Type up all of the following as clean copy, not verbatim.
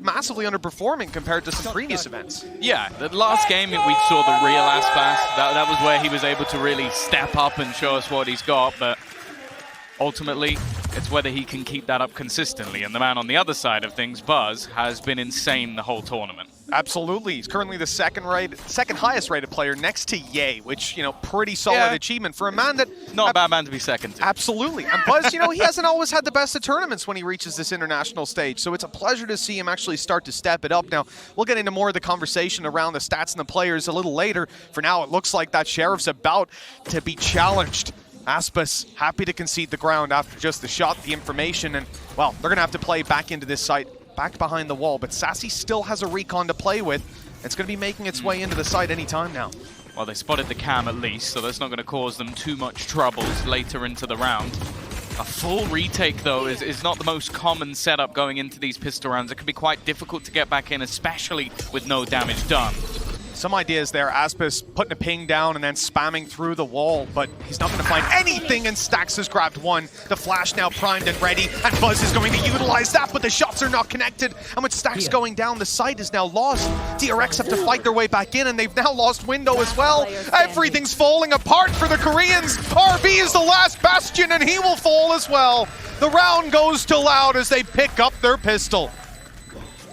massively underperforming compared to some previous events. Yeah, the last game we saw the real aspas. That was where he was able to really step up and show us what he's got, but ultimately, it's whether he can keep that up consistently. And the man on the other side of things, Buzz, has been insane the whole tournament. Absolutely. He's currently the second highest rated player next to Ye, which, you know, pretty solid achievement for a man that... Not a bad man to be second to. Absolutely. And Buzz, you know, he hasn't always had the best of tournaments when he reaches this international stage, so it's a pleasure to see him actually start to step it up. Now, we'll get into more of the conversation around the stats and the players a little later. For now, it looks like that Sheriff's about to be challenged. Aspas happy to concede the ground after just the shot, the information, and, well, they're going to have to play back into this site, back behind the wall. But Sacy still has a recon to play with. It's going to be making its way into the site anytime now. Well, they spotted the cam at least, so that's not going to cause them too much troubles later into the round. A full retake, though, is not the most common setup going into these pistol rounds. It can be quite difficult to get back in, especially with no damage done. Some ideas there, Aspas putting a ping down and then spamming through the wall, but he's not going to find anything, and Stax has grabbed one. The flash now primed and ready, and Buzz is going to utilize that, but the shots are not connected, and with Stax going down, the site is now lost. DRX have to fight their way back in, and they've now lost window as well. Everything's falling apart for the Koreans. RB is the last bastion, and he will fall as well. The round goes to Loud as they pick up their pistol.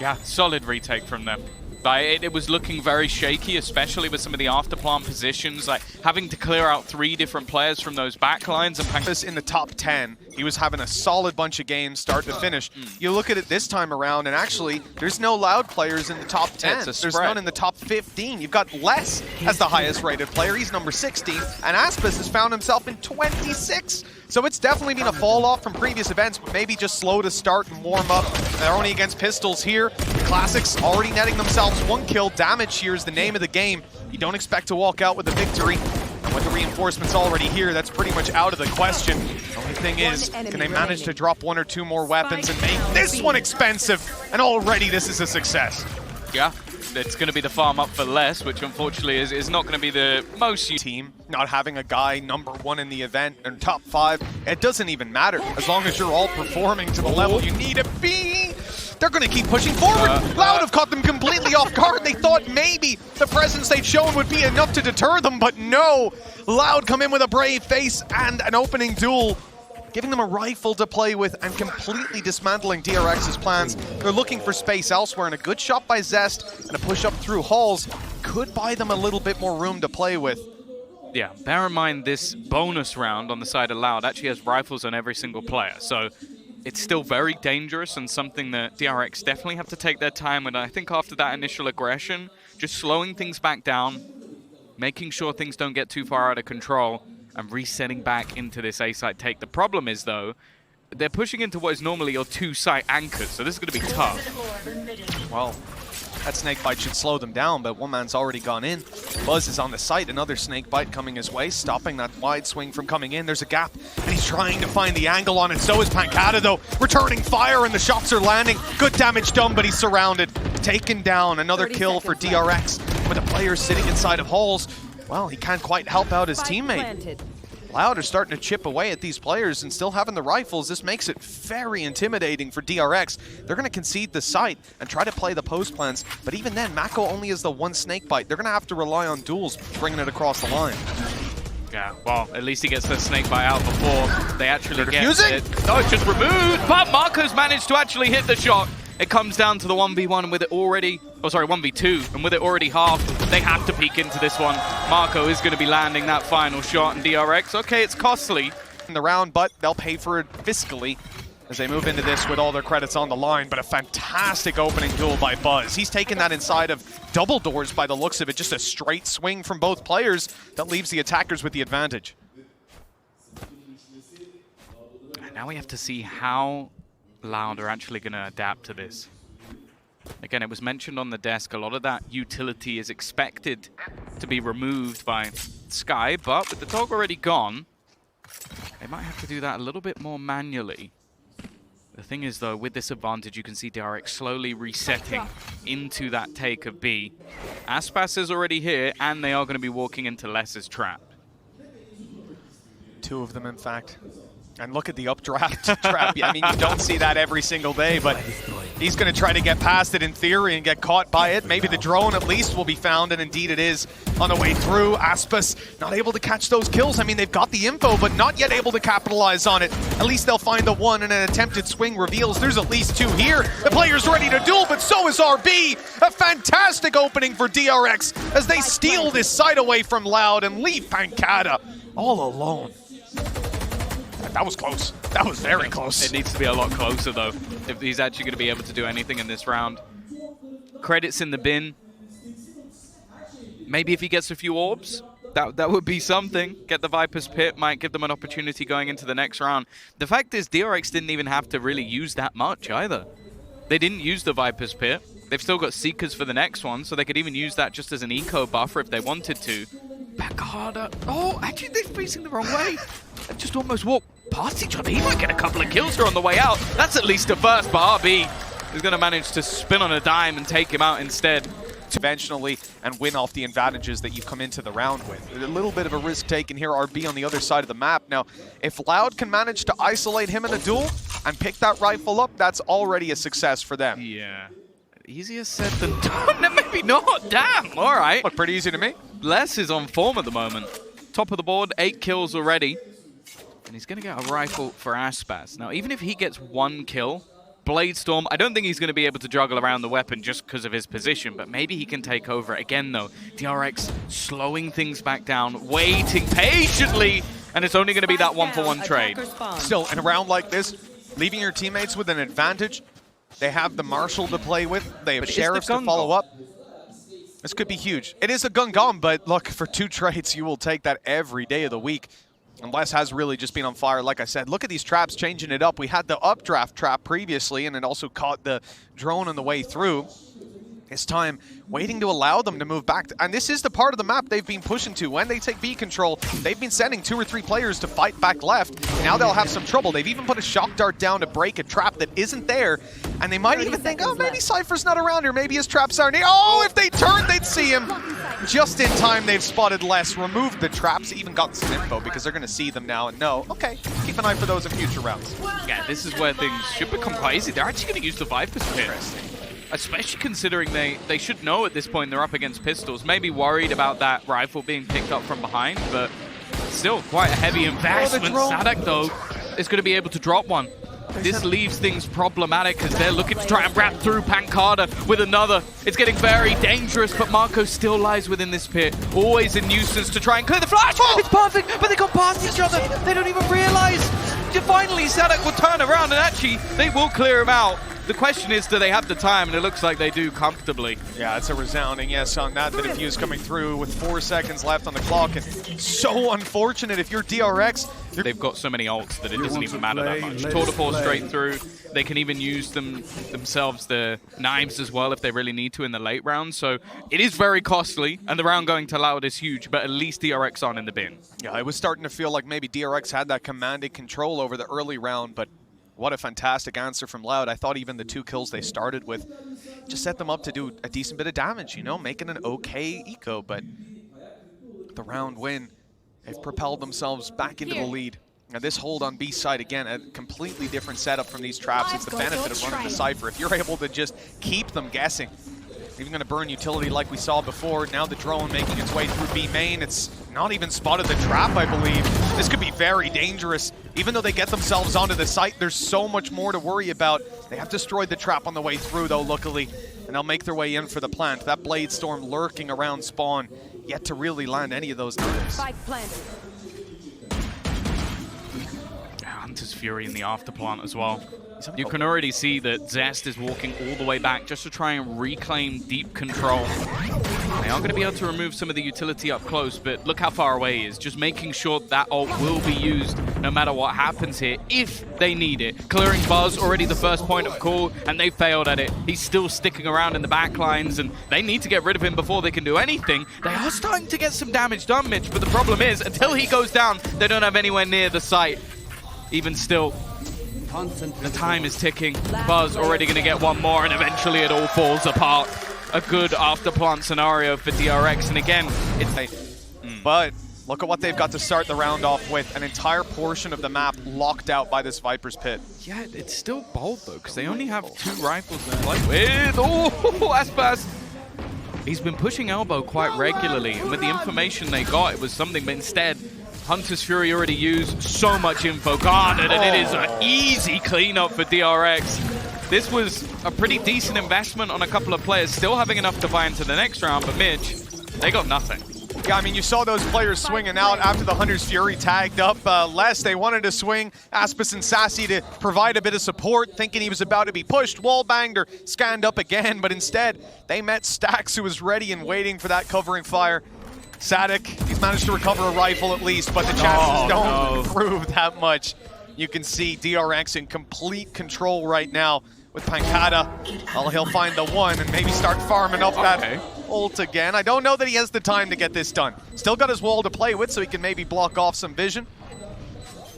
Yeah, solid retake from them. It was looking very shaky, especially with some of the afterplant positions, like having to clear out 3 different players from those backlines. And in the top 10, he was having a solid bunch of games start to finish. You look at it this time around, and actually, there's no Loud players in the top 10. There's none in the top 15. You've got Les as the highest rated player. He's number 16, and Aspas has found himself in 26. So it's definitely been a fall off from previous events, but maybe just slow to start and warm up. They're only against pistols here. The Classics already netting themselves 1 kill. Damage here is the name of the game. You don't expect to walk out with a victory. And with the reinforcements already here, that's pretty much out of the question. The only thing is, can they manage to drop 1 or 2 more weapons and make this one expensive? And already this is a success. Yeah, it's going to be the farm up for less, which unfortunately is not going to be the most team. Not having a guy number 1 in the event and top 5, it doesn't even matter. As long as you're all performing to the level you need to be. They're going to keep pushing forward. Loud have caught them completely off guard. They thought maybe the presence they'd shown would be enough to deter them, but no. Loud come in with a brave face and an opening duel, giving them a rifle to play with and completely dismantling DRX's plans. They're looking for space elsewhere, and a good shot by Zest and a push up through halls could buy them a little bit more room to play with. Yeah, bear in mind this bonus round on the side of Loud actually has rifles on every single player, so it's still very dangerous and something that DRX definitely have to take their time with. I think after that initial aggression, just slowing things back down, making sure things don't get too far out of control, and resetting back into this A-site take. The problem is, though, they're pushing into what is normally your 2-site anchors, so this is going to be tough. Well, that snake bite should slow them down, but one man's already gone in. Buzz is on the site, another snake bite coming his way, stopping that wide swing from coming in. There's a gap, and he's trying to find the angle on it. So is pANcada, though, returning fire, and the shots are landing. Good damage done, but he's surrounded. Taken down, another kill for DRX. With the players sitting inside of halls, well, he can't quite help out his teammate. Loud are starting to chip away at these players and still having the rifles. This makes it very intimidating for DRX. They're going to concede the site and try to play the post plans, but even then, MaKo only has the 1 snake bite. They're going to have to rely on duels, bringing it across the line. Yeah, well, at least he gets the snake bite out before they actually get it. No, it's just removed, but MaKo's managed to actually hit the shot. It comes down to the 1v1 with it already, 1v2, and with it already halved, they have to peek into this one. MaKo is going to be landing that final shot, and DRX, okay, it's costly in the round, but they'll pay for it fiscally as they move into this with all their credits on the line. But a fantastic opening duel by Buzz. He's taken that inside of double doors by the looks of it, just a straight swing from both players that leaves the attackers with the advantage. And now we have to see how Loud are actually going to adapt to this. Again, it was mentioned on the desk, a lot of that utility is expected to be removed by Sky, but with the dog already gone, they might have to do that a little bit more manually. The thing is, though, with this advantage, you can see DRX slowly resetting into that take of B. Aspas is already here, and they are going to be walking into Les's trap. 2 of them, in fact. And look at the updraft trap. I mean, you don't see that every single day, but he's going to try to get past it in theory and get caught by it. Maybe the drone at least will be found, and indeed it is on the way through. Aspas not able to catch those kills. I mean, they've got the info, but not yet able to capitalize on it. At least they'll find the one, and an attempted swing reveals there's at least two here. The player's ready to duel, but so is RB. A fantastic opening for DRX as they steal this site away from Loud and leave pANcada all alone. That was close. That was very close. It needs to be a lot closer, though, if he's actually going to be able to do anything in this round. Credits in the bin. Maybe if he gets a few orbs, that would be something. Get the Viper's Pit, might give them an opportunity going into the next round. The fact is, DRX didn't even have to really use that much either. They didn't use the Viper's Pit. They've still got Seekers for the next one, so they could even use that just as an eco buffer if they wanted to. pANcada. Oh, actually, they're facing the wrong way. They just almost walked past each other. He might get a couple of kills here on the way out. That's at least a first, but RB is going to manage to spin on a dime and take him out instead. Conventionally and win off the advantages that you've come into the round with. A little bit of a risk taken here, RB on the other side of the map. Now, if Loud can manage to isolate him in a duel and pick that rifle up, that's already a success for them. Yeah. Easier said than done. No, maybe not. Damn. All right. Looked pretty easy to me. Les is on form at the moment. Top of the board, 8 kills already. And he's going to get a rifle for aspas. Now, even if he gets 1 kill, Bladestorm, I don't think he's going to be able to juggle around the weapon just because of his position, but maybe he can take over. Again, though, DRX slowing things back down, waiting patiently, and it's only going to be that 1-for-1 trade. Still, in a round like this, leaving your teammates with an advantage, they have the Marshal to play with, they have Sheriffs to follow up. This could be huge. It is a gun, but look, for 2 trades, you will take that every day of the week. And Les has really just been on fire. Like I said, look at these traps changing it up. We had the updraft trap previously, and it also caught the drone on the way through. This time, waiting to allow them to move back. And this is the part of the map they've been pushing to. When they take B control, they've been sending 2 or 3 players to fight back left. Now they'll have some trouble. They've even put a shock dart down to break a trap that isn't there. And they might even think, oh, maybe Cypher's not around here. Maybe his traps aren't here. Oh, if they turned, they'd see him. Just in time, they've spotted Les, removed the traps, even got some info because they're going to see them now and know, okay, keep an eye for those in future rounds. Yeah, this is where things should become quite easy. They're actually going to use the Viper's Pit. Especially considering they should know at this point they're up against pistols. Maybe worried about that rifle being picked up from behind, but still quite a heavy investment. Saadhak, though, is going to be able to drop one. This leaves things problematic as they're looking to try and wrap through pANcada with another. It's getting very dangerous, but MaKo still lies within this pit. Always a nuisance to try and clear the flash. It's perfect, but they got past each other. They don't even realize. Finally, Saadhak will turn around and actually they will clear him out. The question is, do they have the time? And it looks like they do comfortably. Yeah, it's a resounding yes on that. The defuse coming through with 4 seconds left on the clock. And so unfortunate if you're DRX. They've got so many ults that it doesn't even matter that much. Tour de force straight through. They can even use themselves the knives as well if they really need to in the late round. So it is very costly, and the round going to Loud is huge, but at least DRX aren't in the bin. Yeah, it was starting to feel like maybe DRX had that commanded control over the early round, but what a fantastic answer from Loud. I thought even the 2 kills they started with just set them up to do a decent bit of damage, you know, making an okay eco, but the round win, they've propelled themselves back into the lead. Now this hold on B side, again, a completely different setup from these traps. It's the benefit of running the Cypher. If you're able to just keep them guessing, even going to burn utility like we saw before. Now the drone making its way through B main. It's not even spotted the trap, I believe. This could be very dangerous. Even though they get themselves onto the site, there's so much more to worry about. They have destroyed the trap on the way through, though, luckily. And they'll make their way in for the plant. That Bladestorm lurking around spawn, yet to really land any of those knives. Hunter's Fury in the after plant as well. You can already see that Zest is walking all the way back just to try and reclaim deep control. They are going to be able to remove some of the utility up close, but look how far away he is. Just making sure that ult will be used no matter what happens here, if they need it. Clearing Buzz, already the first point of call, and they failed at it. He's still sticking around in the back lines, and they need to get rid of him before they can do anything. They are starting to get some damage done, Mitch, but the problem is, until he goes down, they don't have anywhere near the site. Even still, the time is ticking. Buzz already going to get one more, and eventually it all falls apart. A good after plant scenario for DRX, and again, it's but Look at what they've got to start the round off with. An entire portion of the map locked out by this Viper's Pit. Yeah, it's still bold, though, because they only have 2 rifles to play with. Oh, aspas! He's been pushing elbow quite regularly, and with the information they got, it was something, but instead, Hunter's Fury already used so much info guarded, and it is an easy cleanup for DRX. This was a pretty decent investment on a couple of players, still having enough to buy into the next round, but Mitch, they got nothing. Yeah, I mean, you saw those players swinging out after the Hunter's Fury tagged up less. They wanted to swing aspas and Sacy to provide a bit of support, thinking he was about to be pushed, wall-banged, or scanned up again, but instead, they met Stax, who was ready and waiting for that covering fire. Saadhak, he's managed to recover a rifle at least, but the chances don't improve that much. You can see DRX in complete control right now with pANcada. Well, he'll find the one and maybe start farming up that ult again. I don't know that he has the time to get this done. Still got his wall to play with, so he can maybe block off some vision.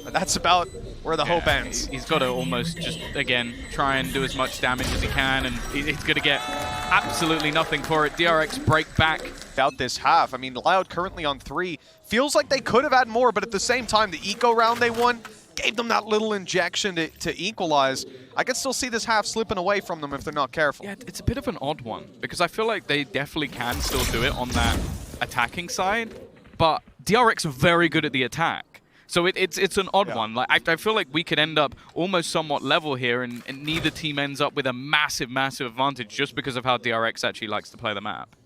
But that's about where the hope ends. He's got to almost just, again, try and do as much damage as he can, and he's going to get absolutely nothing for it. DRX break back. Out this half. I mean, Loud currently on 3. Feels like they could have had more, but at the same time, the eco round they won gave them that little injection to equalize. I can still see this half slipping away from them if they're not careful. Yeah, it's a bit of an odd one, because I feel like they definitely can still do it on that attacking side, but DRX are very good at the attack. So it's an odd one. Like I feel like we could end up almost somewhat level here, and neither team ends up with a massive, massive advantage just because of how DRX actually likes to play the map.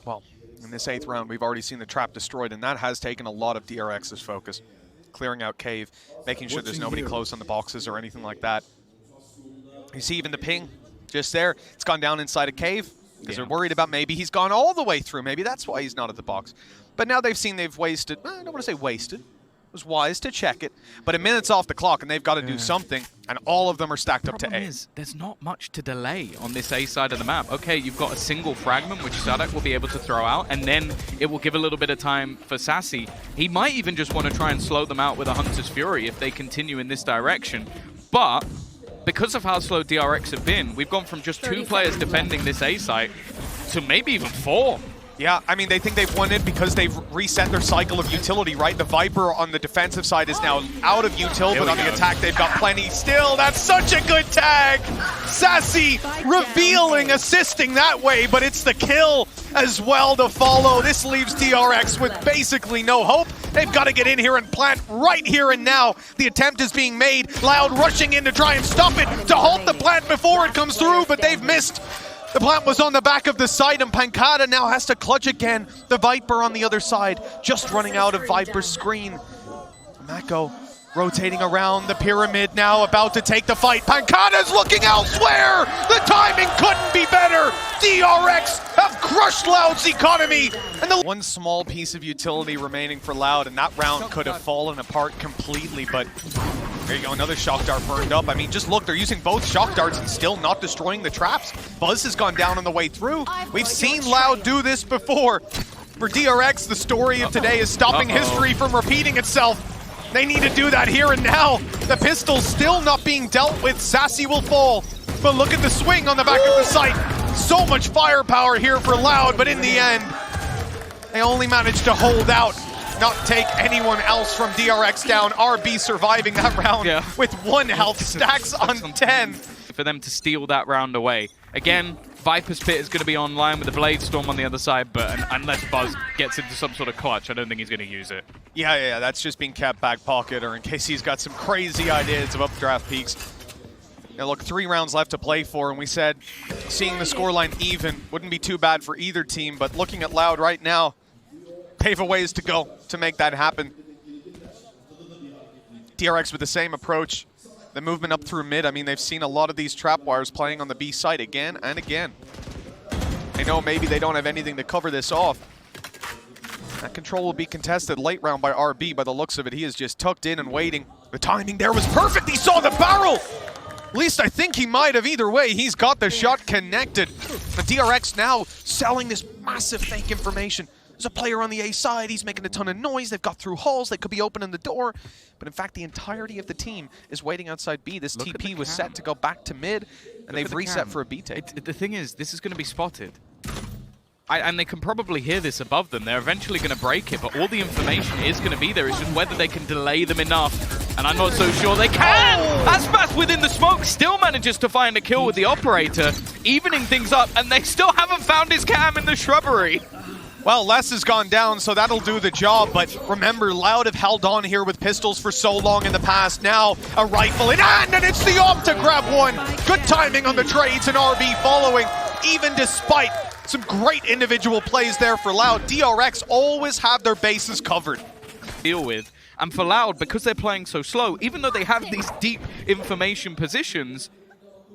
Well, in this 8th round, we've already seen the trap destroyed, and that has taken a lot of DRX's focus. Clearing out cave, making sure there's nobody close on the boxes or anything like that. You see even the ping just there. It's gone down inside a cave because they're worried about maybe he's gone all the way through. Maybe that's why he's not at the box. But now they've seen they've wasted, I don't want to say wasted. It was wise to check it, but a minute's off the clock and they've got to do something, and all of them are stacked up to A. There's not much to delay on this A side of the map. Okay, you've got a single fragment, which Saadhak will be able to throw out, and then it will give a little bit of time for Sacy. He might even just want to try and slow them out with a Hunter's Fury if they continue in this direction. But because of how slow DRX have been, we've gone from just 2 players defending this A site to maybe even 4. Yeah, I mean, they think they've won it because they've reset their cycle of utility, right? The Viper on the defensive side is now out of util, but on the attack, they've got plenty still. That's such a good tag! Sacy revealing, assisting that way, but it's the kill as well to follow. This leaves DRX with basically no hope. They've got to get in here and plant right here and now. The attempt is being made. Loud rushing in to try and stop it, to halt the plant before it comes through, but they've missed. The plant was on the back of the site, and pANcada now has to clutch again. The Viper on the other side, just running out of Viper's screen. MaKo rotating around the pyramid now, about to take the fight. pANcada's looking elsewhere! The timing couldn't be better! DRX have crushed Loud's economy! And the one small piece of utility remaining for Loud, and that round could have fallen apart completely, but there you go, another shock dart burned up. I mean, just look, they're using both shock darts and still not destroying the traps. Buzz has gone down on the way through. We've seen Loud do this before. For DRX, the story of today is stopping history from repeating itself. They need to do that here and now. The pistol's still not being dealt with. Sacy will fall. But look at the swing on the back of the site. So much firepower here for Loud, but in the end, they only managed to hold out, not take anyone else from DRX down. RB surviving that round with 1 health, stacks on 10. For them to steal that round away. Again, Viper's Pit is going to be online with the Blade Storm on the other side, but unless Buzz gets into some sort of clutch, I don't think he's going to use it. Yeah, that's just being kept back pocket, or in case he's got some crazy ideas of updraft peaks. Now look, 3 rounds left to play for, and we said seeing the scoreline even wouldn't be too bad for either team, but looking at Loud right now, they have a ways to go to make that happen. DRX with the same approach. The movement up through mid, I mean, they've seen a lot of these trap wires playing on the B side again and again. They know maybe they don't have anything to cover this off. That control will be contested late round by RB. By the looks of it, he is just tucked in and waiting. The timing there was perfect. He saw the barrel. At least I think he might have. Either way, he's got the shot connected. The DRX now selling this massive fake information. There's a player on the A side, he's making a ton of noise, they've got through halls, they could be opening the door, but in fact the entirety of the team is waiting outside B. This TP was set to go back to mid, and they've reset for a B take. The thing is, this is going to be spotted. and they can probably hear this above them. They're eventually going to break it, but all the information is going to be there. It's just whether they can delay them enough, and I'm not so sure they can! Aspas within the smoke still manages to find a kill with the operator, evening things up, and they still haven't found his cam in the shrubbery. Well, Les has gone down, so that'll do the job, but remember, Loud have held on here with pistols for so long in the past. Now, a rifle in hand, and it's the Op to grab one! Good timing on the trades, and RB following, even despite some great individual plays there for Loud. DRX always have their bases covered. Deal with. And for Loud, because they're playing so slow, even though they have these deep information positions,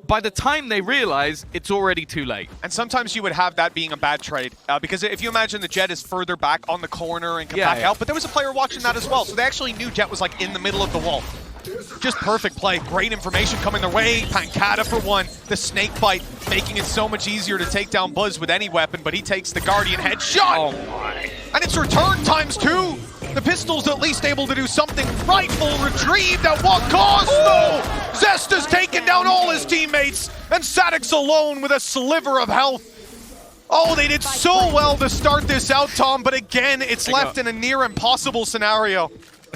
by the time they realize, it's already too late. And sometimes you would have that being a bad trade, because if you imagine the Jet is further back on the corner and can back out, but there was a player watching that as well, so they actually knew Jet was like in the middle of the wall. Just perfect play, great information coming their way, pANcada for one, the snake bite, making it so much easier to take down Buzz with any weapon, but he takes the Guardian headshot! Oh my. And it's return times 2! The pistol's at least able to do something. Rifle retrieved at what cost, though? Zest has taken down all his teammates, and Saadhak's alone with a sliver of health. Oh, they did so well to start this out, Tom, but again, it's left in a near impossible scenario.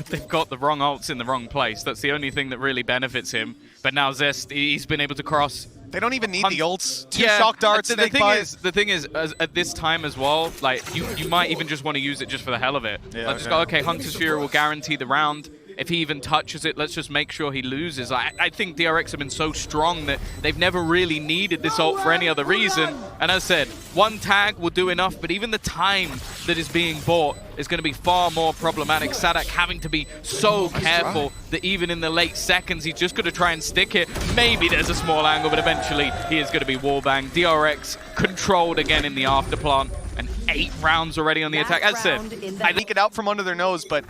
They've got the wrong ults in the wrong place. That's the only thing that really benefits him. But now Zest, he's been able to cross. They don't even need the ults. Two shock darts, the thing is, at this time as well, like you might even just want to use it just for the hell of it. Yeah, like just go, okay, Hunter's Fury will guarantee the round. If he even touches it, let's just make sure he loses. I think DRX have been so strong that they've never really needed this ult for any other reason. And as I said, one tag will do enough, but even the time that is being bought is going to be far more problematic. Saadhak having to be so careful that even in the late seconds, he's just going to try and stick it. Maybe there's a small angle, but eventually he is going to be wallbanged. DRX controlled again in the afterplant, and 8 rounds already on the attack. As I said, I leak it out from under their nose, but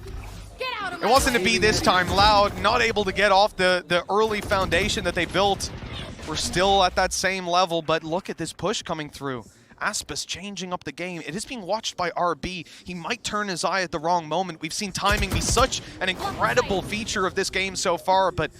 it wasn't to be this time. Loud, not able to get off the early foundation that they built. We're still at that same level, but look at this push coming through. Aspas changing up the game. It is being watched by RB. He might turn his eye at the wrong moment. We've seen timing be such an incredible feature of this game so far, but,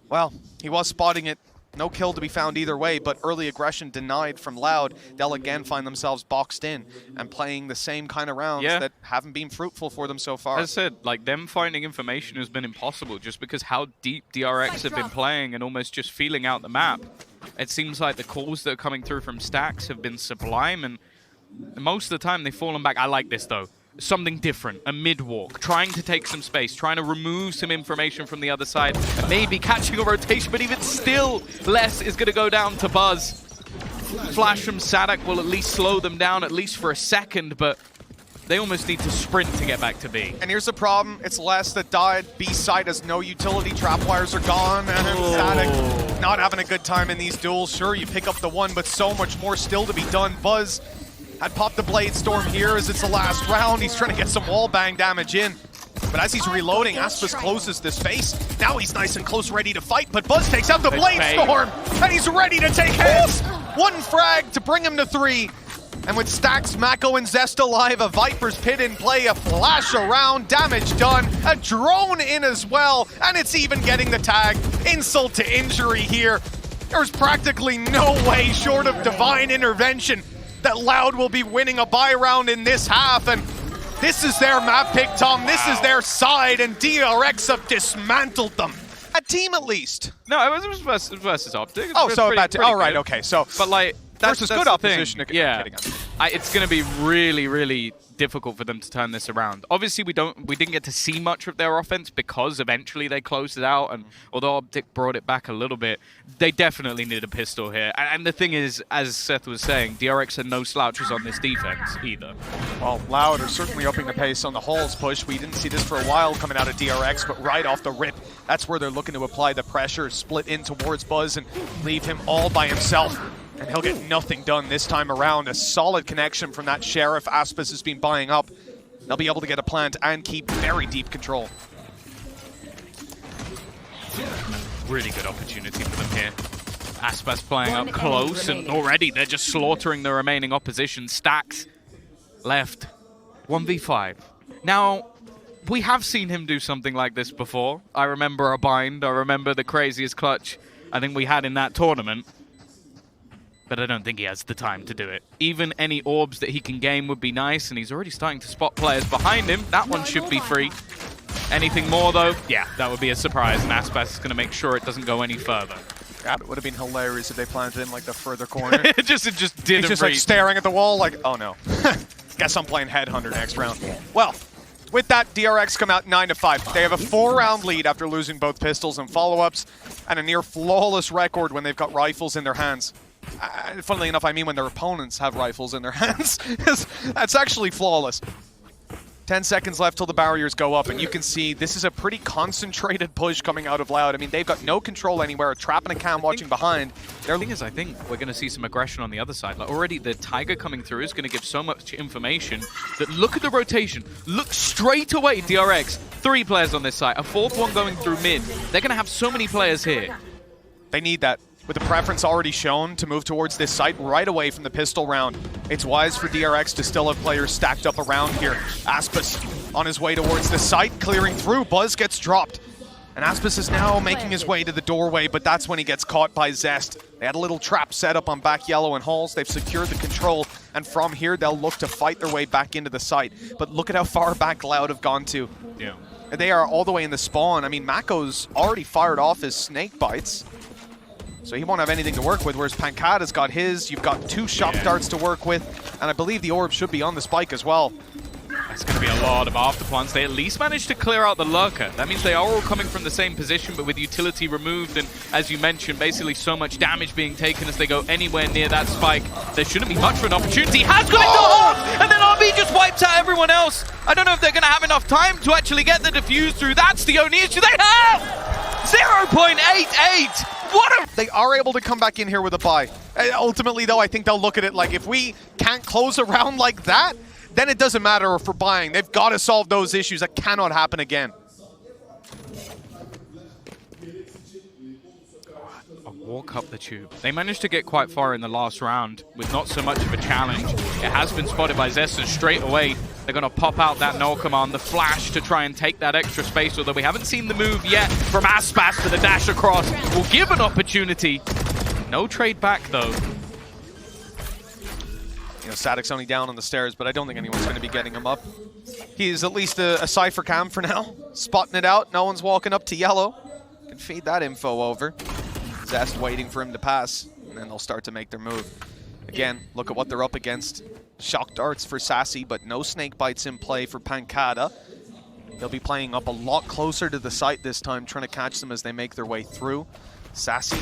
well, he was spotting it. No kill to be found either way, but early aggression denied from Loud. They'll again find themselves boxed in and playing the same kind of rounds that haven't been fruitful for them so far. As I said, like, them finding information has been impossible just because how deep DRX have been playing and almost just feeling out the map. It seems like the calls that are coming through from stax have been sublime, and most of the time they've fallen back. I like this, though. Something different, a mid-walk, trying to take some space, trying to remove some information from the other side, and maybe catching a rotation, but even still, less is going to go down to Buzz. Flash from Saadhak will at least slow them down, at least for a second, but they almost need to sprint to get back to B. And here's the problem, it's Les that died. B side has no utility, trap wires are gone, and Saadhak not having a good time in these duels. Sure, you pick up the one, but so much more still to be done. Buzz had popped the Blade Storm here as it's the last round. He's trying to get some wall bang damage in. But as he's reloading, Aspas closes this space. Now he's nice and close, ready to fight, but Buzz takes out the Blade Storm, and he's ready to take hits. One frag to bring him to 3. And with Stax, MaKo, and Zest alive, a Viper's Pit in play, a flash around, damage done, a drone in as well, and it's even getting the tag. Insult to injury here. There's practically no way short of divine intervention that Loud will be winning a buy round in this half, and this is their map pick, Tom. This is their side, and DRX have dismantled them. A team at least. No, it was versus Optic. Oh, so a bad team. Oh, right, okay. So, but like, that's good opposition. Yeah, it's going to be really, really difficult for them to turn this around. Obviously, we didn't get to see much of their offense because eventually they closed it out, and although Optic brought it back a little bit, they definitely needed a pistol here. And the thing is, as Seth was saying, DRX are no slouches on this defense either. Well, Loud are certainly upping the pace on the Halls push. We didn't see this for a while coming out of DRX, but right off the rip, that's where they're looking to apply the pressure, split in towards Buzz and leave him all by himself. And he'll get nothing done this time around. A solid connection from that Sheriff Aspas has been buying up. They'll be able to get a plant and keep very deep control. Really good opportunity for them here. Aspas playing up close, and already they're just slaughtering the remaining opposition. Stax left 1v5. Now, we have seen him do something like this before. I remember a bind. I remember the craziest clutch I think we had in that tournament. but I don't think he has the time to do it. Even any orbs that he can gain would be nice, and he's already starting to spot players behind him. That one should be free. Anything more, though? Yeah, that would be a surprise, and aspas is going to make sure it doesn't go any further. God, it would have been hilarious if they planted in like the further corner. it just didn't He's just like staring at the wall like, oh no. Guess I'm playing Headhunter next round. Well, with that, DRX come out 9-5. They have a 4-round lead after losing both pistols and follow-ups, and a near flawless record when they've got rifles in their hands. Funnily enough, I mean when their opponents have rifles in their hands. That's actually flawless. 10 seconds left till the barriers go up, and you can see this is a pretty concentrated push coming out of Loud. I mean, they've got no control anywhere. Trap and a cam watching behind. The thing is, I think we're going to see some aggression on the other side. Like already, the Tiger coming through is going to give so much information that look at the rotation. Look straight away, DRX. 3 players on this side. A 4th one going through mid. They're going to have so many players here. They need that. With the preference already shown to move towards this site right away from the pistol round. It's wise for DRX to still have players stacked up around here. Aspas on his way towards the site, clearing through. Buzz gets dropped. And Aspas is now making his way to the doorway, but that's when he gets caught by Zest. They had a little trap set up on back yellow and halls. They've secured the control, and from here they'll look to fight their way back into the site. But look at how far back Loud have gone to. Yeah. They are all the way in the spawn. I mean, MaKo's already fired off his snake bites. So he won't have anything to work with, whereas pANcada's got his. You've got 2 shock darts to work with, and I believe the orb should be on the spike as well. That's going to be a lot of afterplants. They at least managed to clear out the lurker. That means they are all coming from the same position, but with utility removed, and as you mentioned, basically so much damage being taken as they go anywhere near that spike. There shouldn't be much of an opportunity. Has got it to half, and then RB just wipes out everyone else. I don't know if they're going to have enough time to actually get the defuse through. That's the only issue they have! 0.88! They are able to come back in here with a buy. Ultimately, though, I think they'll look at it like, if we can't close a round like that, then it doesn't matter if we're buying. They've got to solve those issues. That cannot happen again. A walk up the tube. They managed to get quite far in the last round with not so much of a challenge. It has been spotted by Zest, and straight away they're going to pop out that null command, the flash, to try and take that extra space, although we haven't seen the move yet from aspas, to the dash across will give an opportunity. No trade back, though. You know, Saadhak's only down on the stairs, but I don't think anyone's going to be getting him up. He's at least a Cypher cam for now. Spotting it out. No one's walking up to yellow. Can feed that info over. Zest waiting for him to pass, and then they'll start to make their move. Again, look at what they're up against. Shock darts for Sacy, but no snake bites in play for pANcada. They'll be playing up a lot closer to the site this time, trying to catch them as they make their way through. Sacy,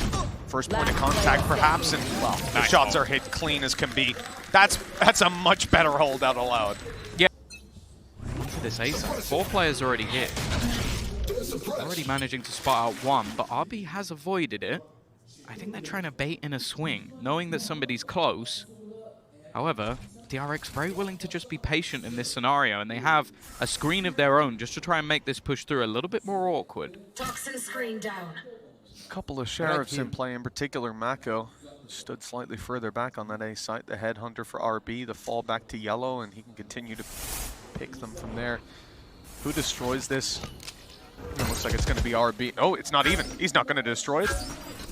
first point of contact perhaps, and well, the shots are hit clean as can be. That's a much better holdout allowed. Yeah. For this ace, 4 players already hit. Already managing to spot out 1, but RB has avoided it. I think they're trying to bait in a swing, knowing that somebody's close. However, DRX very willing to just be patient in this scenario, and they have a screen of their own just to try and make this push through a little bit more awkward. Toxin screen down. A couple of sheriffs in play, in particular MaKo stood slightly further back on that A site. The headhunter for RB, the fall back to yellow, and he can continue to pick them from there. Who destroys this? It looks like it's going to be RB. Oh, it's not even. He's not going to destroy it.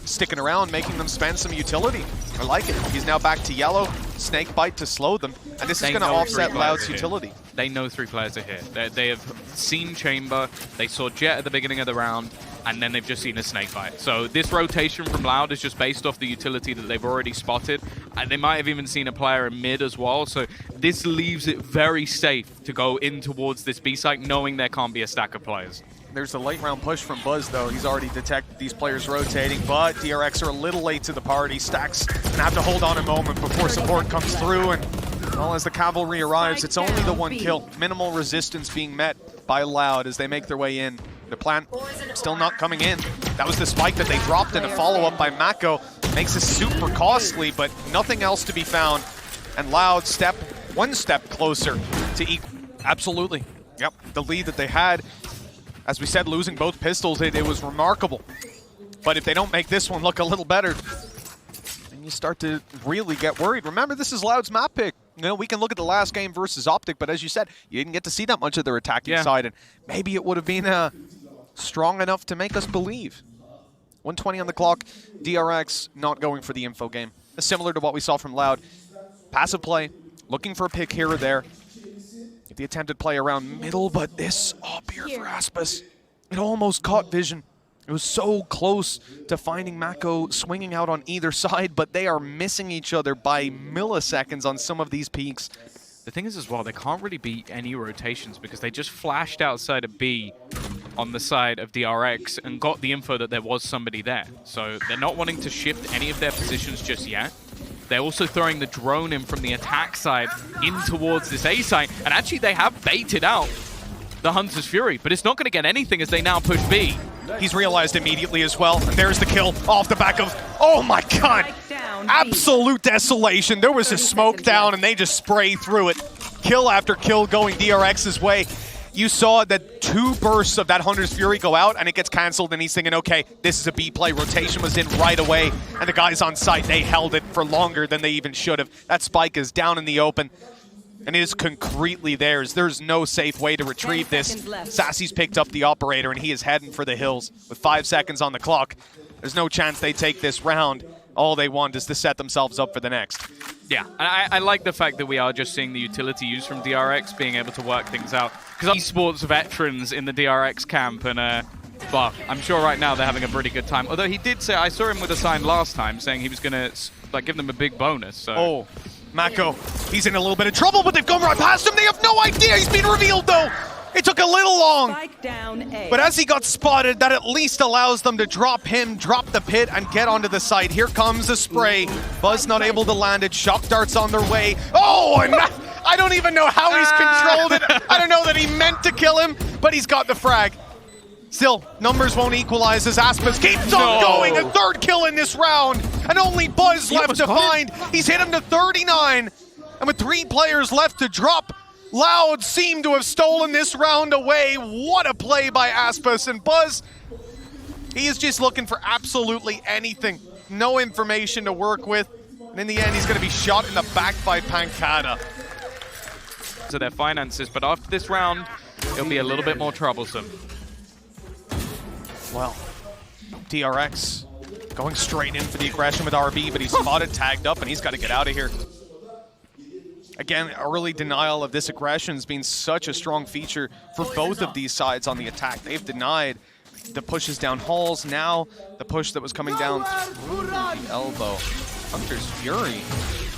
Sticking around, making them spend some utility. I like it. He's now back to yellow. Snake bite to slow them. And this is going to offset Loud's utility. They know 3 players are here. They have seen Chamber. They saw Jet at the beginning of the round. And then they've just seen a snake bite. So this rotation from Loud is just based off the utility that they've already spotted. And they might have even seen a player in mid as well. So this leaves it very safe to go in towards this B site, knowing there can't be a stack of players. There's a late round push from Buzz, though. He's already detected these players rotating, but DRX are a little late to the party. Stax gonna have to hold on a moment before support comes through, and well, as the cavalry arrives, it's only the 1 kill. Minimal resistance being met by Loud as they make their way in. The plant still not coming in. That was the spike that they dropped, and a follow-up by MaKo makes it super costly, but nothing else to be found. And Loud one step closer to equal. Absolutely. Yep, the lead that they had. As we said, losing both pistols, it was remarkable. But if they don't make this one look a little better, then you start to really get worried. Remember, this is Loud's map pick. You know, we can look at the last game versus Optic, but as you said, you didn't get to see that much of their attacking side, and maybe it would have been strong enough to make us believe. 120 on the clock. DRX not going for the info game. Similar to what we saw from Loud. Passive play, looking for a pick here or there. Get the attempted play around middle, but this up here for aspas. It almost caught vision. It was so close to finding MaKo swinging out on either side, but they are missing each other by milliseconds on some of these peaks. The thing is as well, they can't really beat any rotations because they just flashed outside of B on the side of DRX and got the info that there was somebody there. So they're not wanting to shift any of their positions just yet. They're also throwing the drone in from the attack side in towards this A site, and actually they have baited out the Hunter's Fury, but it's not going to get anything as they now push B. He's realized immediately as well, and there's the kill off the back of, oh my god, absolute desolation. There was a smoke down and they just spray through it. Kill after kill going DRX's way. You saw that 2 bursts of that Hunter's Fury go out and it gets cancelled and he's thinking, okay, this is a B play. Rotation was in right away and the guys on site, they held it for longer than they even should have. That spike is down in the open. And it is concretely theirs. There's no safe way to retrieve this. Sacy's picked up the operator, and he is heading for the hills with 5 seconds on the clock. There's no chance they take this round. All they want is to set themselves up for the next. Yeah, and I like the fact that we are just seeing the utility used from DRX being able to work things out. Because esports veterans in the DRX camp, and well, I'm sure right now they're having a pretty good time. Although he did say, I saw him with a sign last time saying he was going to like give them a big bonus. So. Oh. MaKo, he's in a little bit of trouble, but they've gone right past him. They have no idea. He's been revealed, though. It took a little long. But as he got spotted, that at least allows them to drop him, drop the pit, and get onto the site. Here comes the spray. Buzz not able to land it. Shock darts on their way. Oh, and I don't even know how he's controlled it. I don't know that he meant to kill him, but he's got the frag. Still, numbers won't equalize as aspas keeps on going. A 3rd kill in this round, and only Buzz left to find. He's hit him to 39, and with 3 players left to drop, Loud seem to have stolen this round away. What a play by aspas, and Buzz, he is just looking for absolutely anything. No information to work with, and in the end, he's going to be shot in the back by pANcada. To their finances, but after this round, it'll be a little bit more troublesome. Well, DRX going straight in for the aggression with RB, but he's spotted, tagged up, and he's got to get out of here. Again, early denial of this aggression has been such a strong feature for both of these sides on the attack. They've denied the pushes down halls. Now, the push that was coming down through the elbow. Hunter's Fury.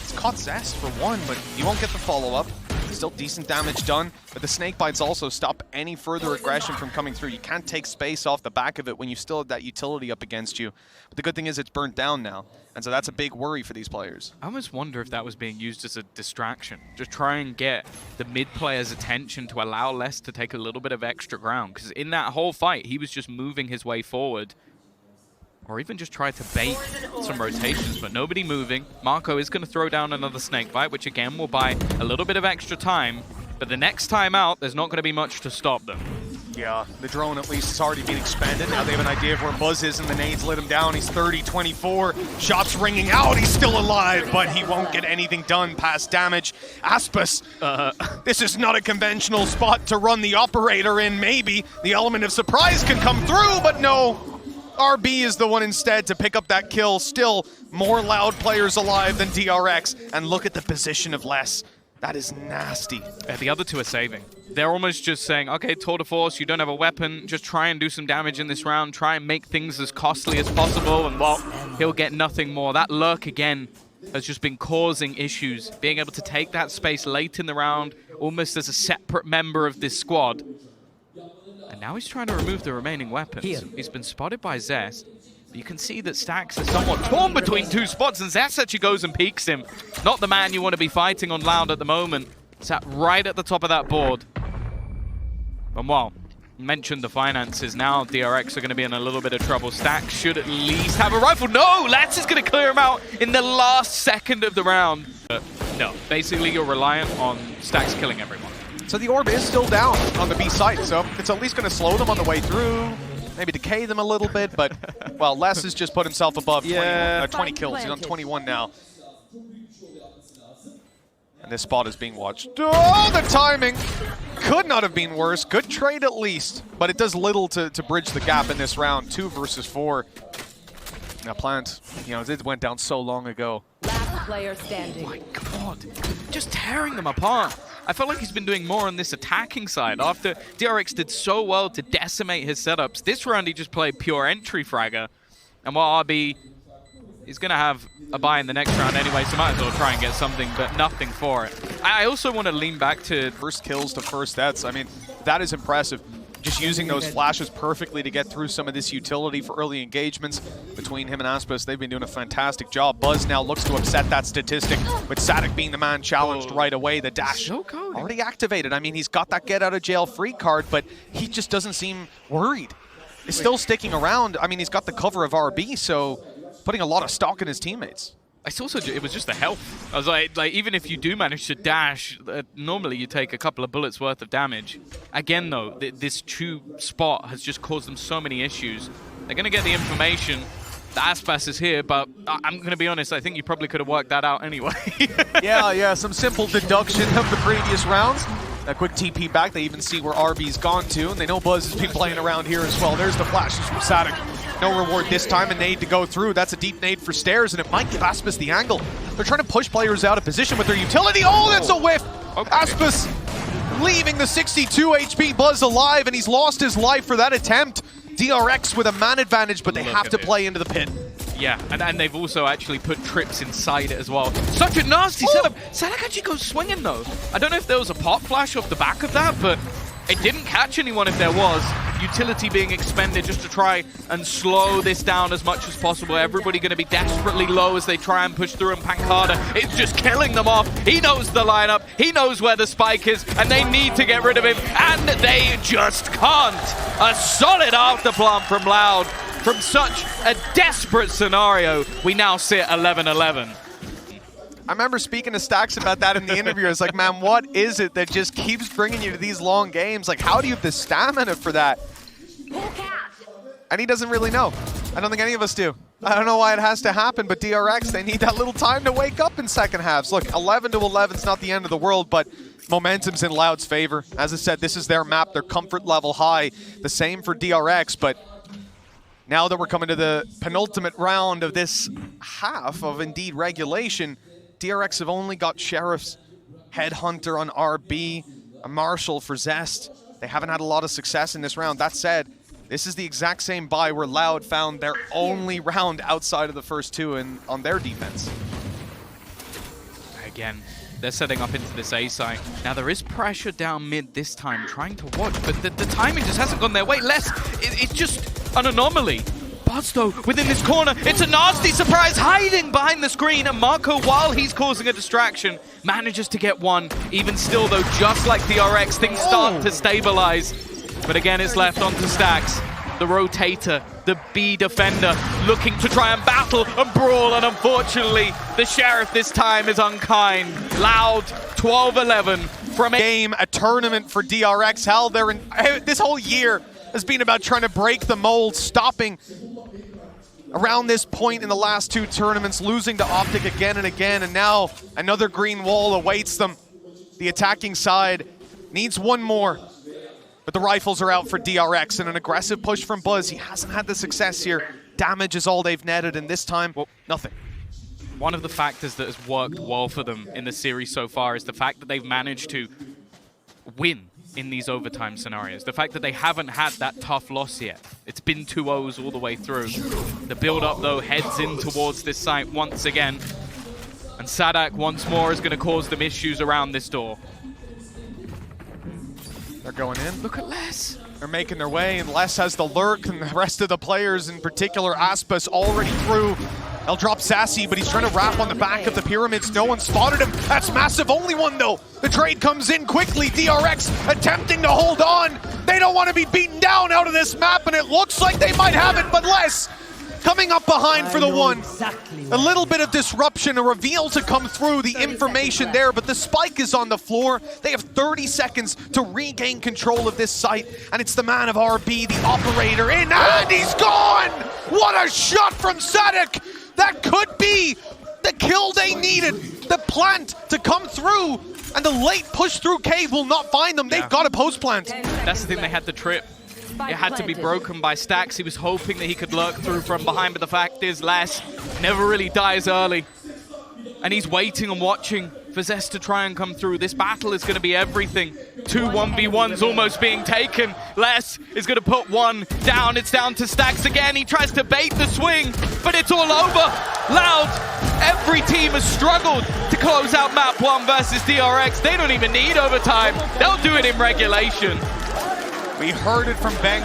It's caught Zest for 1, but you won't get the follow-up. Still decent damage done, but the snake bites also stop any further aggression from coming through. You can't take space off the back of it when you still have that utility up against you. But the good thing is it's burnt down now, and so that's a big worry for these players. I almost wonder if that was being used as a distraction. Just try and get the mid player's attention to allow Les to take a little bit of extra ground, because in that whole fight, he was just moving his way forward. Or even just try to bait some rotations, but nobody moving. MaKo is going to throw down another snake bite, which again will buy a little bit of extra time. But the next time out, there's not going to be much to stop them. Yeah, the drone at least has already been expanded. Now they have an idea of where Buzz is, and the nades lit him down. He's 30-24. Shots ringing out. He's still alive, but he won't get anything done past damage. aspas, this is not a conventional spot to run the operator in. Maybe the element of surprise can come through, but no. RB is the one instead to pick up that kill. Still more Loud players alive than DRX. And look at the position of Les. That is nasty. The other 2 are saving. They're almost just saying, okay, tour de force, you don't have a weapon. Just try and do some damage in this round. Try and make things as costly as possible. And, well, he'll get nothing more. That lurk, again, has just been causing issues. Being able to take that space late in the round, almost as a separate member of this squad. And now he's trying to remove the remaining weapons. He's been spotted by Zest. But you can see that stax is somewhat torn between 2 spots, and Zest actually goes and peeks him. Not the man you want to be fighting on Loud at the moment. Sat right at the top of that board. And well, mentioned the finances. Now DRX are going to be in a little bit of trouble. stax should at least have a rifle. No! Let's is going to clear him out in the last second of the round. No, basically you're reliant on stax killing everyone. So the orb is still down on the B site, so it's at least going to slow them on the way through, maybe decay them a little bit, but, well, Les has just put himself above 20 kills. He's on 21 now. And this spot is being watched. Oh, the timing could not have been worse. Good trade at least, but it does little to bridge the gap in this round. 2 versus 4. Now plant, you know, it went down so long ago. Last player standing. Oh my god, just tearing them apart. I felt like he's been doing more on this attacking side. After DRX did so well to decimate his setups, this round he just played pure entry fragger. And while RB is going to have a buy in the next round anyway, so might as well try and get something, but nothing for it. I also want to lean back to first kills to first deaths. I mean, that is impressive. Just using those flashes perfectly to get through some of this utility for early engagements between him and aspas. They've been doing a fantastic job. Buzz now looks to upset that statistic, with Saadhak being the man challenged right away. The dash already activated. I mean, he's got that get out of jail free card, but he just doesn't seem worried. He's still sticking around. I mean, he's got the cover of RB, so putting a lot of stock in his teammates. It's also, it was just the health. I was like even if you do manage to dash, normally you take a couple of bullets worth of damage. Again, though, this tube spot has just caused them so many issues. They're going to get the information. The aspas is here, but I'm going to be honest, I think you probably could have worked that out anyway. yeah, some simple deduction of the previous rounds. A quick TP back, they even see where RB's gone to, and they know Buzz has been playing around here as well. There's the flashes from Saadhak. No reward this time, a nade to go through. That's a deep nade for stairs, and it might give aspas the angle. They're trying to push players out of position with their utility. Oh, that's a whiff! Okay. aspas leaving the 62 HP Buzz alive, and he's lost his life for that attempt. DRX with a man advantage, but they have to play into the pit. Yeah, and they've also actually put trips inside it as well. Such a nasty setup. Saadhak actually goes swinging, though. I don't know if there was a pop flash off the back of that, but it didn't catch anyone if there was. Utility being expended just to try and slow this down as much as possible. Everybody going to be desperately low as they try and push through, and pANcada is just killing them off. He knows the lineup, he knows where the spike is, and they need to get rid of him, and they just can't. A solid afterplant from Loud. From such a desperate scenario, we now sit 11-11. I remember speaking to Stax about that in the interview. I was like, man, what is it that just keeps bringing you to these long games? Like, how do you have the stamina for that? And he doesn't really know. I don't think any of us do. I don't know why it has to happen, but DRX, they need that little time to wake up in second halves. Look, 11-11 is not the end of the world, but momentum's in Loud's favor. As I said, this is their map, their comfort level high. The same for DRX, but now that we're coming to the penultimate round of this half of Indeed regulation, DRX have only got Sheriff's, Headhunter on RB, a Marshal for Zest. They haven't had a lot of success in this round. That said, this is the exact same buy where Loud found their only round outside of the first two on their defense. Again, they're setting up into this A site. Now there is pressure down mid this time, trying to watch, but the timing just hasn't gone their way. It's just an anomaly. Buzz, though, within this corner, it's a nasty surprise, hiding behind the screen, and MaKo, while he's causing a distraction, manages to get one. Even still, though, just like DRX, things start to stabilize. But again, it's left onto stax. The rotator, the B defender, looking to try and battle and brawl, and unfortunately, the Sheriff this time is unkind. Loud, 12-11 from a tournament for DRX. Hell, this whole year has been about trying to break the mold, stopping around this point in the last two tournaments, losing to Optic again and again, and now another green wall awaits them. The attacking side needs one more, but the rifles are out for DRX, and an aggressive push from Buzz. He hasn't had the success here. Damage is all they've netted, and this time, well, nothing. One of the factors that has worked well for them in the series so far is the fact that they've managed to win in these overtime scenarios. The fact that they haven't had that tough loss yet. It's been 2-0s all the way through. The build-up, though, heads in towards this site once again. And Saadhak, once more, is going to cause them issues around this door. They're going in. Look at Les. They're making their way, and Les has the lurk, and the rest of the players, in particular aspas, already through. They'll drop Sacy, but he's trying to wrap on the back of the pyramids. No one spotted him. That's massive. Only one, though. The trade comes in quickly. DRX attempting to hold on. They don't want to be beaten down out of this map, and it looks like they might have it, but Les coming up behind for the one. A little bit of disruption, a reveal to come through, the information there, but the spike is on the floor. They have 30 seconds to regain control of this site, and it's the man of RB, the operator, in, and he's gone! What a shot from Saadhak! That could be the kill they needed. The plant to come through, and the late push through cave will not find them. They've got a post plant. That's the thing, they had the trip. It had to be broken by stax. He was hoping that he could lurk through from behind, but the fact is, Les never really dies early. And he's waiting and watching for Zest to try and come through. This battle is going to be everything. 2 1v1s almost being taken. Les is going to put one down. It's down to stax again. He tries to bait the swing, but it's all over. Loud, every team has struggled to close out map 1 versus DRX. They don't even need overtime. They'll do it in regulation. We heard it from Bang